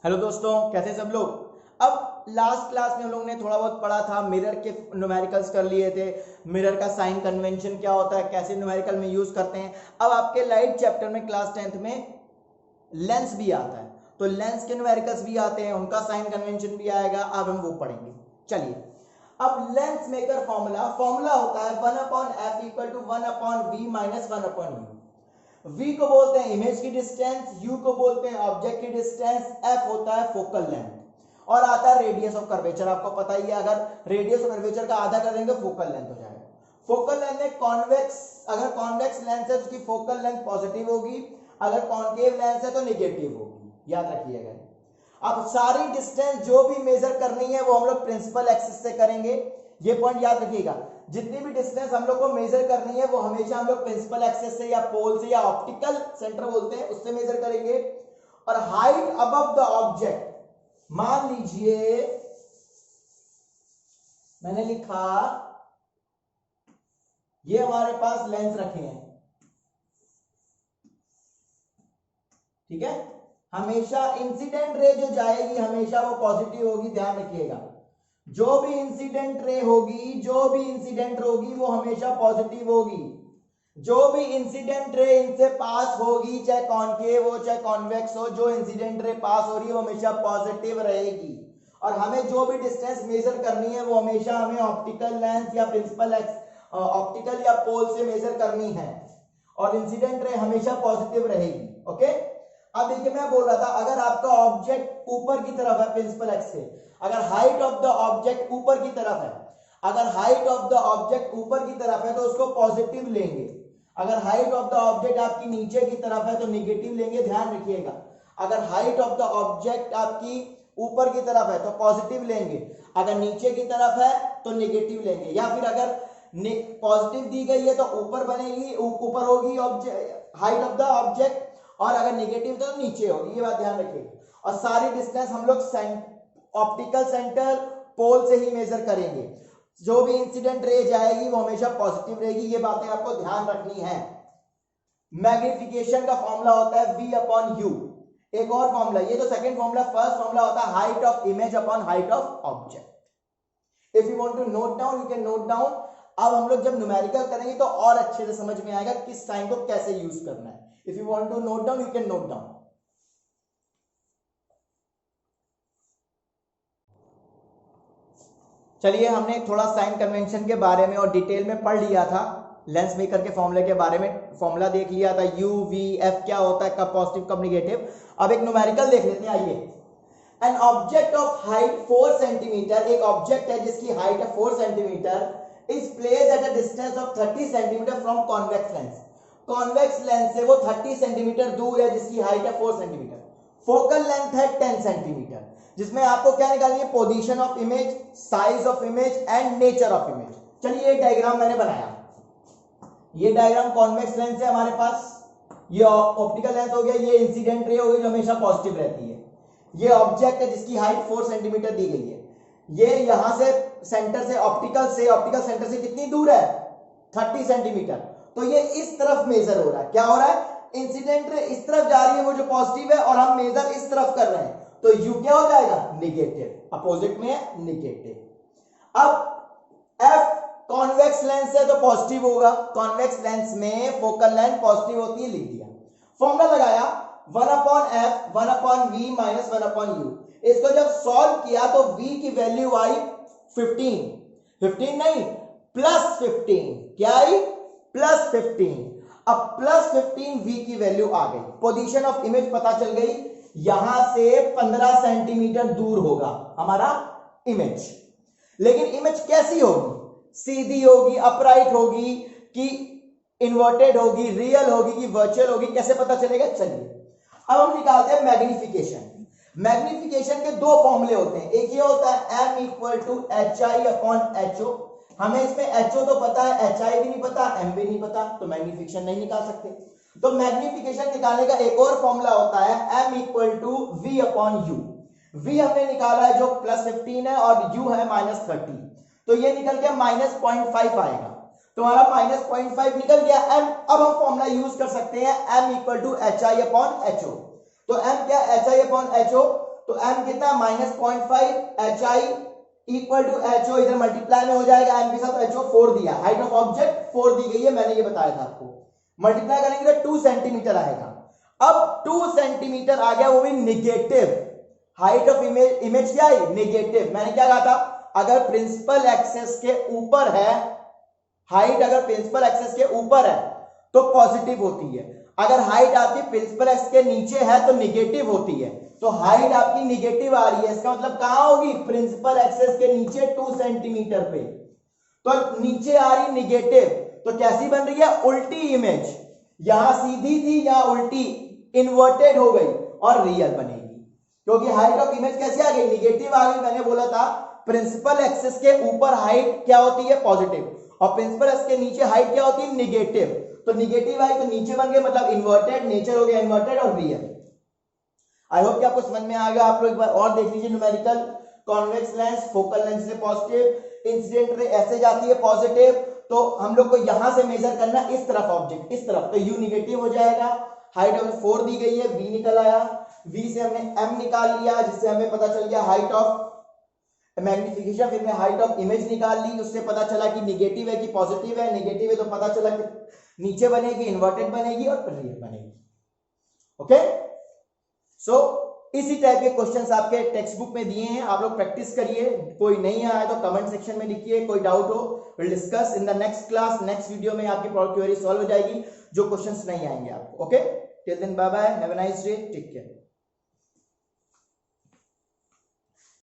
Hello दोस्तों, कैसे सब लोग। अब लास्ट क्लास में हम लोगों ने थोड़ा बहुत पढ़ा था, मिरर के न्यूमेरिकल्स कर लिए थे। मिरर का साइन कन्वेंशन क्या होता है, कैसे न्यूमेरिकल में यूज करते हैं। अब आपके लाइट चैप्टर में क्लास 10th में लेंस भी आता है, तो लेंस के न्यूमेरिकल्स भी आते हैं, उनका साइन कन्वेंशन भी आएगा। अब हम वो पढ़ेंगे। चलिए, अब लेंस मेकर फॉर्मूला होता है 1/f equal to 1/v minus 1/u। v को बोलते हैं इमेज की डिस्टेंस, u को बोलते हैं ऑब्जेक्ट की डिस्टेंस, f होता है फोकल लेंथ और आता है रेडियस ऑफ कर्वेचर। आपको पता ही है, अगर रेडियस ऑफ कर्वेचर का आधा कर देंगे तो फोकल लेंथ हो जाएगा। फोकल लेंथ में कॉन्वेक्स, अगर कॉन्वेक्स लेंस है तो उसकी फोकल लेंथ पॉजिटिव होगी, अगर कॉन्केव लेंस है तो नेगेटिव होगी, याद रखिएगा। अब सारी डिस्टेंस जो भी मेजर करनी है वो हम लोग प्रिंसिपल एक्सिस से करेंगे, ये पॉइंट याद रखिएगा। जितनी भी डिस्टेंस हम लोग को मेजर करनी है वो हमेशा हम लोग प्रिंसिपल एक्सिस से या पोल से या ऑप्टिकल सेंटर बोलते हैं उससे मेजर करेंगे। और हाइट अबव द ऑब्जेक्ट, मान लीजिए मैंने लिखा ये हमारे पास लेंस रखे हैं, ठीक है। हमेशा इंसिडेंट रे जो जाएगी हमेशा वो पॉजिटिव होगी, ध्यान रखिएगा। जो भी इंसिडेंट रे होगी, जो भी इंसिडेंट होगी वो हमेशा पॉजिटिव होगी। जो भी इंसिडेंट रे इनसे पास होगी, चाहे कॉन्केव हो चाहे कॉन्वेक्स हो, जो इंसिडेंट रे पास हो रही है वो हमेशा पॉजिटिव रहेगी। और हमें जो भी डिस्टेंस मेजर करनी है वो हमेशा हमें ऑप्टिकल लेंस या प्रिंसिपल ऑप्टिकल या पोल से मेजर करनी है, और इंसिडेंट रे हमेशा पॉजिटिव रहेगी। ओके, अब देखिए मैं बोल रहा था अगर आपका ऑब्जेक्ट ऊपर की तरफ है प्रिंसिपल एक्स से, अगर हाइट ऑफ द ऑब्जेक्ट ऊपर की तरफ है, अगर हाइट ऑफ द ऑब्जेक्ट ऊपर की तरफ है तो उसको पॉजिटिव लेंगे। अगर हाइट ऑफ द ऑब्जेक्ट आपकी नीचे की तरफ है तो निगेटिव लेंगे, ध्यान रखिएगा। अगर हाइट ऑफ द ऑब्जेक्ट आपकी ऊपर की तरफ है तो पॉजिटिव लेंगे, अगर नीचे की तरफ है तो निगेटिव लेंगे। या फिर अगर पॉजिटिव दी गई है तो ऊपर बनेगी, ऊपर होगी object height of the object, और अगर निगेटिव तो नीचे होगी, ये बात ध्यान रखिएगा। और सारी डिस्टेंस हम लोग ऑप्टिकल सेंटर पोल से ही मेजर करेंगे। जो भी इंसिडेंट रे जाएगी वो हमेशा पॉजिटिव रहेगी, ये बातें आपको ध्यान रखनी है। मैग्निफिकेशन का फॉर्मूला होता है v/u। एक और फॉर्मूला, ये तो सेकंड फॉर्मूला, फर्स्ट फॉर्मूला होता है height of image upon height of object. If you want to note down you can note down. अब हम लोग जब न्यूमेरिकल करेंगे तो और अच्छे से समझ में आएगा किस साइन को कैसे यूज करना है। If you want to note down you can note down. चलिए, हमने थोड़ा साइन कन्वेंशन के बारे में और डिटेल में पढ़ लिया था, लेंस मेकर के फॉर्मूले के बारे में फॉर्मूला देख लिया था, यू वी एफ क्या होता है, कब पॉजिटिव कब निगेटिव। अब एक न्यूमेरिकल देख लेते हैं, आइए। An object of height 4 centimetre, एक ऑब्जेक्ट है जिसकी हाइट है 4 centimetre, is placed at a distance of 30 centimetre from convex lens. Convex lens से वो 30 सेंटीमीटर दूर है जिसकी हाइट है 4 सेंटीमीटर। फोकल लेंथ है 10 सेंटीमीटर, जिसमें आपको क्या निकालनी है, position of image, size of image and nature of image. चलिए, एक डायग्राम मैंने बनाया, ये डायग्राम कॉन्वेक्स लेंस है हमारे पास, ये ऑप्टिकल लेंस हो गया, ये इंसिडेंट रे हो गई जो हमेशा पॉजिटिव रहती है। ये ऑब्जेक्ट है जिसकी हाइट 4 सेंटीमीटर दी गई है। ये यहां से सेंटर से ऑप्टिकल सेंटर से कितनी दूर है, 30 सेंटीमीटर। तो ये इस तरफ मेजर हो रहा है, क्या हो रहा है, इंसिडेंट रे इस तरफ जा रही है वो जो पॉजिटिव है, और हम मेजर इस तरफ कर रहे हैं, तो यू क्या हो जाएगा, निगेटिव, अपोजिट में है निगेटिव। अब एफ कॉन्वेक्स लेंस है तो पॉजिटिव होगा, कॉन्वेक्स लेंस में फोकल लेंथ पॉजिटिव होती है, लिख दिया। फॉर्मूला लगाया 1/f 1/v माइनस 1/u। इसको जब सॉल्व किया तो v की वैल्यू आई 15 नहीं +15, क्या आई, +15। अब +15 v की वैल्यू आ गई, पोजीशन ऑफ इमेज पता चल गई, यहां से 15 सेंटीमीटर दूर होगा हमारा इमेज। लेकिन इमेज कैसी होगी, सीधी होगी, अपराइट होगी कि इन्वर्टेड होगी, रियल होगी कि वर्चुअल होगी, कैसे पता चलेगा। चलिए, अब हम निकालते हैं मैग्निफिकेशन। मैग्निफिकेशन के दो फॉर्मूले होते हैं, एक ये होता है m इक्वल टू HI/HO। हमें इसमें HO तो पता है, HI भी नहीं पता, M भी नहीं पता, तो मैग्निफिकेशन नहीं निकाल सकते। तो मैग्निफिकेशन निकालने का एक और फॉर्मूला होता है m equal to V/U। V हमने निकाला है जो +15 है और U है -30, तो ये निकल के -0.5 आएगा, तुम्हारा -0.5 निकल गया m। अब हम फॉर्मूला यूज कर सकते हैं m इक्वल टू HI/HO। तो m क्या, HI/HO, तो m कितना -0.5 hi इक्वल टू HO, इधर मल्टीप्लाई में हो जाएगा m के साथ, HO 4 दिया, हाइट ऑफ ऑब्जेक्ट 4 दी गई है, मैंने ये बताया था आपको। मल्टीप्लाई करेंगे तो 2 सेंटीमीटर आएगा। अब 2 सेंटीमीटर आ गया, वो भी निगेटिव। हाइट ऑफ इमेज क्या है? निगेटिव। मैंने क्या कहा था? अगर प्रिंसिपल एक्सेस के ऊपर है, हाइट अगर प्रिंसिपल एक्सेस के ऊपर है तो पॉजिटिव होती है, अगर हाइट आपकी प्रिंसिपल एक्सेस के नीचे है तो निगेटिव होती है। तो हाइट आपकी निगेटिव आ रही है, इसका मतलब कहां होगी? प्रिंसिपल एक्सेस के नीचे 2 सेंटीमीटर पे। तो नीचे आ रही निगेटिव, तो कैसी बन रही है? उल्टी इमेज। यहां सीधी थी, यहां उल्टी, इन्वर्टेड हो गई और रियल बनेगी, क्योंकि हाइट ऑफ इमेज कैसे आ गई? निगेटिव आ गई। मैंने बोला था प्रिंसिपल एक्सेस के ऊपर हाइट क्या होती है? पॉजिटिव, और प्रिंसिपल एक्सेस के नीचे हाइट क्या होती है? निगेटिव। तो निगेटिव आई तो नीचे बन गए, मतलब इन्वर्टेड, नेचर हो गया इन्वर्टेड और रियल। आई होप कि आपको समझ में आ गया। आप लोग एक बार और देख लीजिए numerical. Convex lens focal length से पॉजिटिव, इंसिडेंट रे ऐसे जाती है पॉजिटिव, तो हम लोग को यहां से मेजर करना इस तरफ ऑब्जेक्ट, इस तरफ, तो u निगेटिव हो जाएगा। हाइट हमें 4 दी गई है, v निकल आया, v से हमने m निकाल लिया, जिससे हमें पता चल गया हाइट ऑफ मैग्निफिकेशन। फिर मैं हाइट ऑफ इमेज निकाल ली, उससे पता चला कि निगेटिव है कि पॉजिटिव है। निगेटिव है तो पता चला कि नीचे बनेगी, इन्वर्टेड बनेगी और रियल बनेगी। ओके, सो इसी टाइप के क्वेश्चंस आपके टेक्स्ट बुक में दिए हैं, आप लोग प्रैक्टिस करिए। कोई नहीं आया तो कमेंट सेक्शन में लिखिए, कोई डाउट हो will discuss in the next class. Next video में आपकी क्वेरी सॉल्व हो जाएगी, जो क्वेश्चंस नहीं आएंगे आपको। Okay, till then bye bye, have a nice day, take care.